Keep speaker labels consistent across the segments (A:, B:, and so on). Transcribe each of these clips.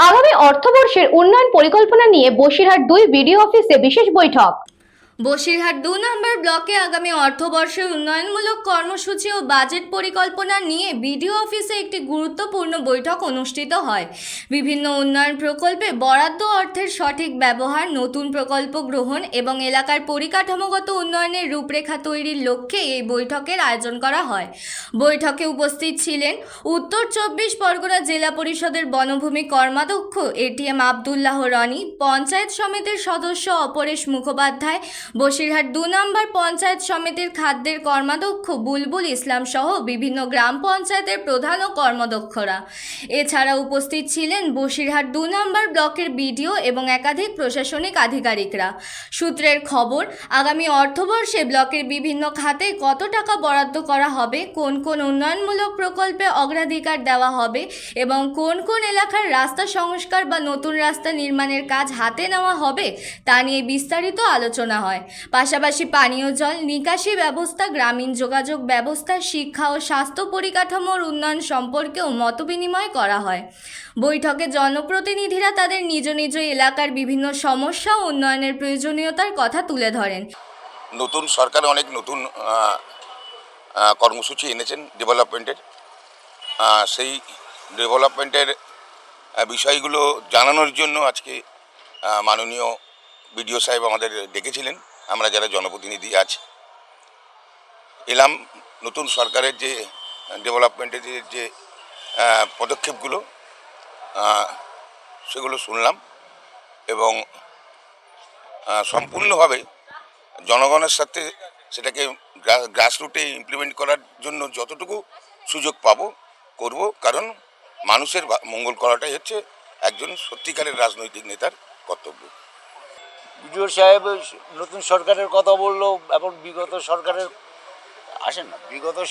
A: আগামী অর্থবর্ষের উন্নয়ন পরিকল্পনা নিয়ে বসিরহাট 2 বিডিও অফিসে বিশেষ বৈঠক।
B: বসিরহাট 2 নম্বর ব্লকে আগামী অর্থবর্ষের উন্নয়নমূলক কর্মসূচি ও বাজেট পরিকল্পনা নিয়ে বিডিও অফিসে একটি গুরুত্বপূর্ণ বৈঠক অনুষ্ঠিত হয়। বিভিন্ন উন্নয়ন প্রকল্পে বরাদ্দ অর্থের সঠিক ব্যবহার, নতুন প্রকল্প গ্রহণ এবং এলাকার পরিকাঠামোগত উন্নয়নের রূপরেখা তৈরির লক্ষ্যে এই বৈঠকের আয়োজন করা হয়। বৈঠকে উপস্থিত ছিলেন উত্তর 24 পরগনা জেলা পরিষদের বনভূমি কর্মাধ্যক্ষ এটিএম আব্দুল্লাহ রনি, পঞ্চায়েত সমিতির সদস্য অপরেশ মুখোপাধ্যায়, বসিরহাট 2 নম্বর পঞ্চায়েত সমিতির খাদ্যের কর্মাধ্যক্ষ বুলবুল ইসলাম সহ বিভিন্ন গ্রাম পঞ্চায়েতের প্রধান ও কর্মদক্ষরা। এছাড়া উপস্থিত ছিলেন বসিরহাট 2 নম্বর ব্লকের বিডিও এবং একাধিক প্রশাসনিক আধিকারিকরা। সূত্রের খবর, আগামী অর্থবর্ষে ব্লকের বিভিন্ন খাতে কত টাকা বরাদ্দ করা হবে, কোন কোন উন্নয়নমূলক প্রকল্পে অগ্রাধিকার দেওয়া হবে এবং কোন কোন এলাকার রাস্তা সংস্কার বা নতুন রাস্তা নির্মাণের কাজ হাতে নেওয়া হবে তা নিয়ে বিস্তারিত আলোচনা হয়। পাশাপাশি পানীয় জল নিকাশি ব্যবস্থা, গ্রামীণ যোগাযোগ ব্যবস্থা, শিক্ষা ও স্বাস্থ্য পরিকাঠামোর উন্নয়ন সম্পর্কেও মতবিনিময় করা হয়। বৈঠকে জনপ্রতিনিধিরা তাদের নিজ নিজ এলাকার বিভিন্ন সমস্যা ও উন্নয়নের প্রয়োজনীয়তার কথা তুলে ধরেন।
C: নতুন সরকার অনেক নতুন কর্মসূচি এনেছেন ডেভেলপমেন্টের, সেই ডেভেলপমেন্টের বিষয়গুলো জানানোর জন্য আজকে মাননীয় বিডিও সাহেব আমাদের ডেকেছিলেন। আমরা যারা জনপ্রতিনিধি আছি এলাম, নতুন সরকারের যে ডেভেলপমেন্টের যে পদক্ষেপগুলো সেগুলো শুনলাম এবং সম্পূর্ণভাবে জনগণের সাথে সেটাকে গ্রাসরুটে ইমপ্লিমেন্ট করার জন্য যতটুকু সুযোগ পাবো করব, কারণ মানুষের মঙ্গল করাটাই হচ্ছে একজন সত্যিকারের রাজনৈতিক নেতার কর্তব্য।
D: বিডিও সাহেব নতুন সরকারের কথা বললো এবং বিগত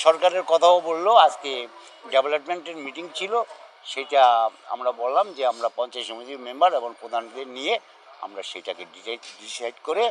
D: সরকারের কথাও বললো। আজকে ডেভেলপমেন্টের মিটিং ছিল, সেটা আমরা বললাম যে আমরা পঞ্চায়েত সমিতির মেম্বার এবং প্রধানদের নিয়ে আমরা সেটাকে ডিসাইড করে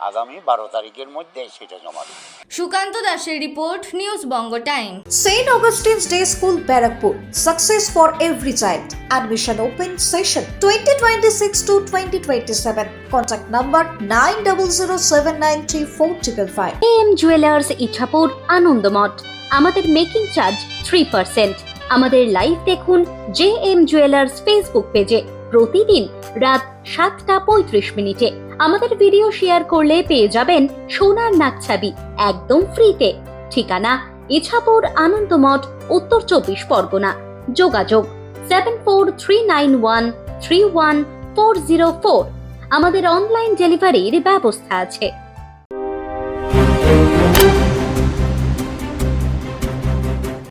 D: আগামী 12 তারিখের মধ্যে সেটা জমা দেব।
B: সুকান্ত দাসের report, news Banga time.
E: St. Augustine's Day School, Barakpur. Success for every child. Admission open session 2026 to 2027. Contact number 9007934555.
F: AM Jewelers Ichapur Anandamath. আমাদের মেকিং চার্জ 3%। আমাদের লাইভ দেখুন JM Jewelers ফেসবুক পেজে প্রতিদিন রাত 7:35 আমাদের ভিডিও শেয়ার করলে পেয়ে যাবেন সোনার নাকছাবি একদম ফ্রিতে। ঠিকানা ইছাপুর আনন্দমঠ, উত্তর 24 পরগনা। যোগাযোগ 7439131404। আমাদের অনলাইন ডেলিভারির ব্যবস্থা আছে।